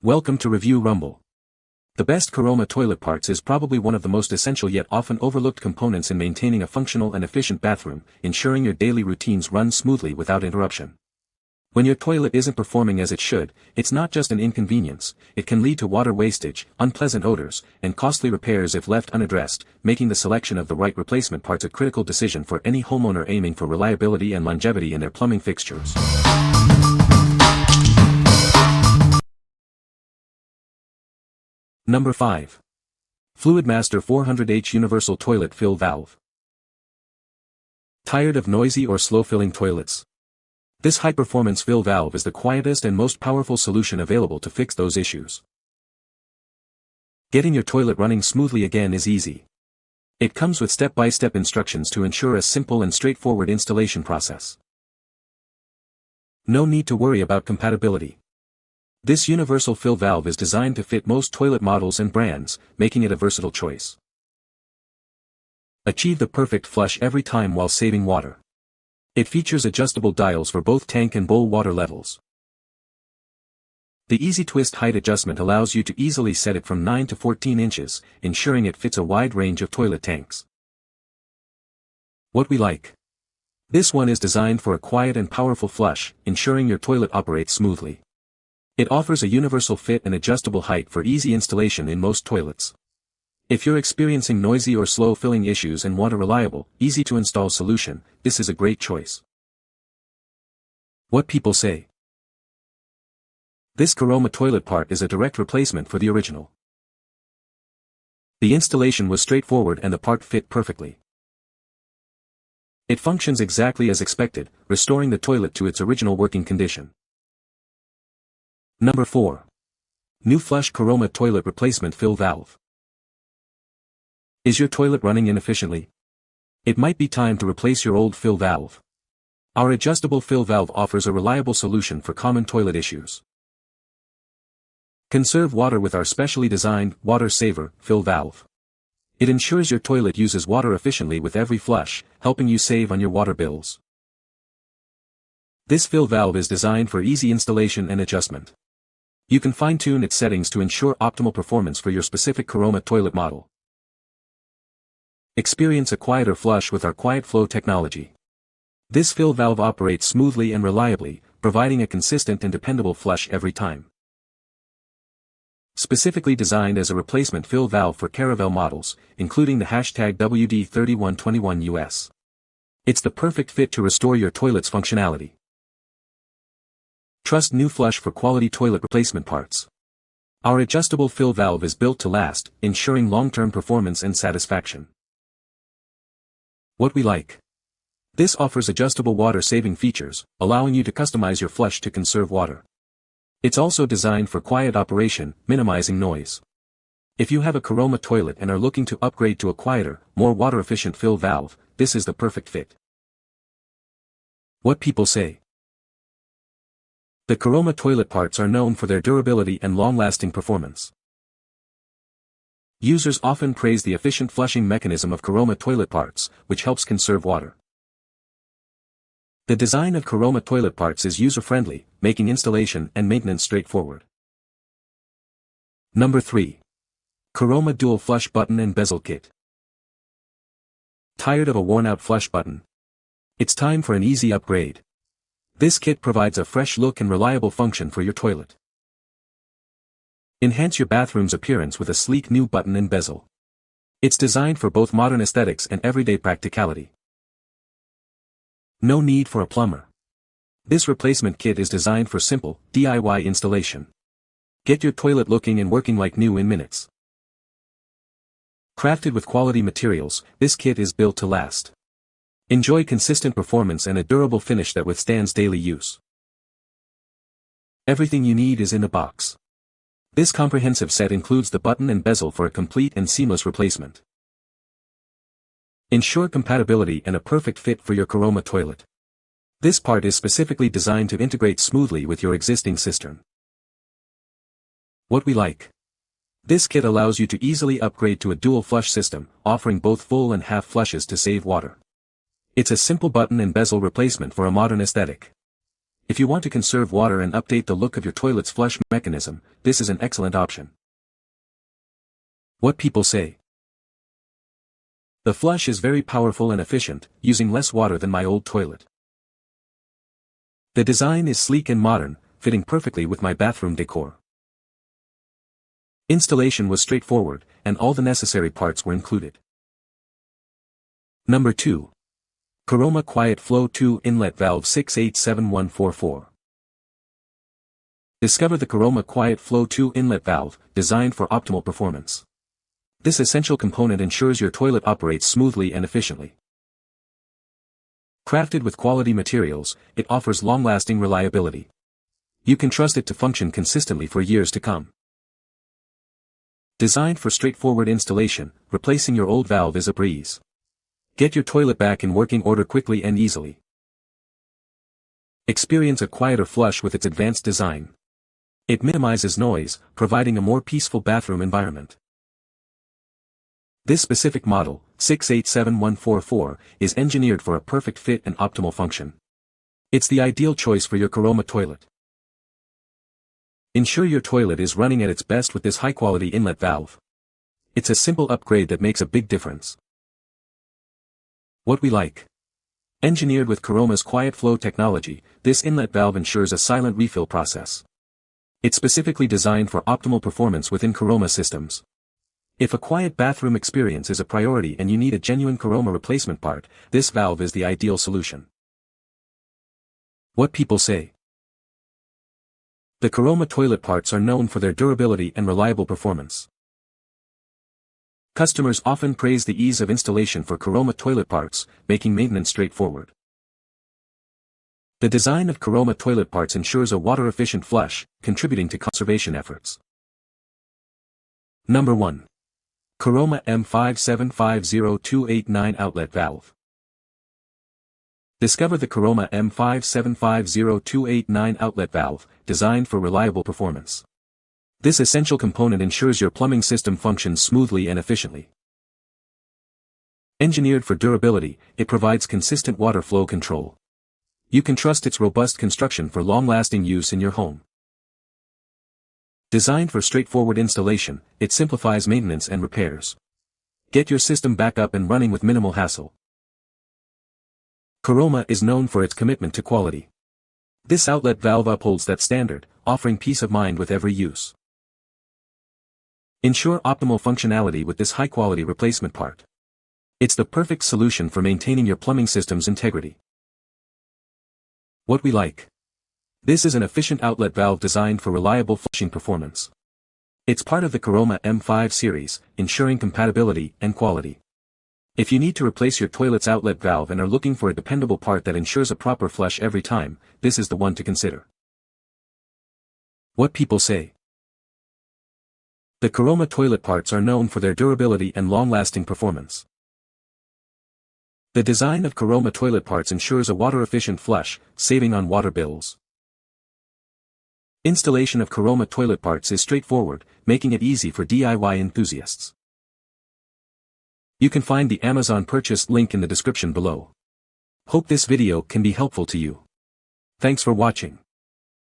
Welcome to Review Rumble. The best Caroma toilet parts is probably one of the most essential yet often overlooked components in maintaining a functional and efficient bathroom, ensuring your daily routines run smoothly without interruption. When your toilet isn't performing as it should, it's not just an inconvenience, it can lead to water wastage, unpleasant odors, and costly repairs if left unaddressed, making the selection of the right replacement parts a critical decision for any homeowner aiming for reliability and longevity in their plumbing fixtures. Number 5. Fluidmaster 400H Universal Toilet Fill Valve. Tired of noisy or slow-filling toilets? This high-performance fill valve is the quietest and most powerful solution available to fix those issues. Getting your toilet running smoothly again is easy. It comes with step-by-step instructions to ensure a simple and straightforward installation process. No need to worry about compatibility. This universal fill valve is designed to fit most toilet models and brands, making it a versatile choice. Achieve the perfect flush every time while saving water. It features adjustable dials for both tank and bowl water levels. The easy twist height adjustment allows you to easily set it from 9 to 14 inches, ensuring it fits a wide range of toilet tanks. What we like. This one is designed for a quiet and powerful flush, ensuring your toilet operates smoothly. It offers a universal fit and adjustable height for easy installation in most toilets. If you're experiencing noisy or slow filling issues and want a reliable, easy-to-install solution, this is a great choice. What people say. This Caroma toilet part is a direct replacement for the original. The installation was straightforward and the part fit perfectly. It functions exactly as expected, restoring the toilet to its original working condition. Number 4. NuFlush Caroma Toilet Replacement Fill Valve. Is your toilet running inefficiently? It might be time to replace your old fill valve. Our adjustable fill valve offers a reliable solution for common toilet issues. Conserve water with our specially designed Water Saver fill valve. It ensures your toilet uses water efficiently with every flush, helping you save on your water bills. This fill valve is designed for easy installation and adjustment. You can fine-tune its settings to ensure optimal performance for your specific Caroma toilet model. Experience a quieter flush with our Quiet Flow technology. This fill valve operates smoothly and reliably, providing a consistent and dependable flush every time. Specifically designed as a replacement fill valve for Caravelle models, including the #WD3121US. It's the perfect fit to restore your toilet's functionality. Trust NuFlush for quality toilet replacement parts. Our adjustable fill valve is built to last, ensuring long-term performance and satisfaction. What we like. This offers adjustable water-saving features, allowing you to customize your flush to conserve water. It's also designed for quiet operation, minimizing noise. If you have a Caroma toilet and are looking to upgrade to a quieter, more water-efficient fill valve, this is the perfect fit. What people say. The Caroma toilet parts are known for their durability and long-lasting performance. Users often praise the efficient flushing mechanism of Caroma toilet parts, which helps conserve water. The design of Caroma toilet parts is user-friendly, making installation and maintenance straightforward. Number 3. Caroma Dual Flush Button and Bezel Kit. Tired of a worn-out flush button? It's time for an easy upgrade. This kit provides a fresh look and reliable function for your toilet. Enhance your bathroom's appearance with a sleek new button and bezel. It's designed for both modern aesthetics and everyday practicality. No need for a plumber. This replacement kit is designed for simple, DIY installation. Get your toilet looking and working like new in minutes. Crafted with quality materials, this kit is built to last. Enjoy consistent performance and a durable finish that withstands daily use. Everything you need is in a box. This comprehensive set includes the button and bezel for a complete and seamless replacement. Ensure compatibility and a perfect fit for your Caroma toilet. This part is specifically designed to integrate smoothly with your existing cistern. What we like. This kit allows you to easily upgrade to a dual flush system, offering both full and half flushes to save water. It's a simple button and bezel replacement for a modern aesthetic. If you want to conserve water and update the look of your toilet's flush mechanism, this is an excellent option. What people say. The flush is very powerful and efficient, using less water than my old toilet. The design is sleek and modern, fitting perfectly with my bathroom decor. Installation was straightforward, and all the necessary parts were included. Number 2. Caroma Quiet Flow 2 Inlet Valve 687144. Discover the Caroma Quiet Flow 2 Inlet Valve, designed for optimal performance. This essential component ensures your toilet operates smoothly and efficiently. Crafted with quality materials, it offers long-lasting reliability. You can trust it to function consistently for years to come. Designed for straightforward installation, replacing your old valve is a breeze. Get your toilet back in working order quickly and easily. Experience a quieter flush with its advanced design. It minimizes noise, providing a more peaceful bathroom environment. This specific model, 687144, is engineered for a perfect fit and optimal function. It's the ideal choice for your Caroma toilet. Ensure your toilet is running at its best with this high-quality inlet valve. It's a simple upgrade that makes a big difference. What we like. Engineered with Caroma's quiet flow technology, this inlet valve ensures a silent refill process. It's specifically designed for optimal performance within Caroma systems. If a quiet bathroom experience is a priority and you need a genuine Caroma replacement part, this valve is the ideal solution. What people say. The Caroma toilet parts are known for their durability and reliable performance. Customers often praise the ease of installation for Caroma toilet parts, making maintenance straightforward. The design of Caroma toilet parts ensures a water-efficient flush, contributing to conservation efforts. Number 1. Caroma M5750289 Outlet Valve. Discover the Caroma M5750289 Outlet Valve, designed for reliable performance. This essential component ensures your plumbing system functions smoothly and efficiently. Engineered for durability, it provides consistent water flow control. You can trust its robust construction for long-lasting use in your home. Designed for straightforward installation, it simplifies maintenance and repairs. Get your system back up and running with minimal hassle. Caroma is known for its commitment to quality. This outlet valve upholds that standard, offering peace of mind with every use. Ensure optimal functionality with this high-quality replacement part. It's the perfect solution for maintaining your plumbing system's integrity. What we like. This is an efficient outlet valve designed for reliable flushing performance. It's part of the Caroma M5 series, ensuring compatibility and quality. If you need to replace your toilet's outlet valve and are looking for a dependable part that ensures a proper flush every time, this is the one to consider. What people say. The Caroma toilet parts are known for their durability and long-lasting performance. The design of Caroma toilet parts ensures a water-efficient flush, saving on water bills. Installation of Caroma toilet parts is straightforward, making it easy for DIY enthusiasts. You can find the Amazon purchase link in the description below. Hope this video can be helpful to you. Thanks for watching.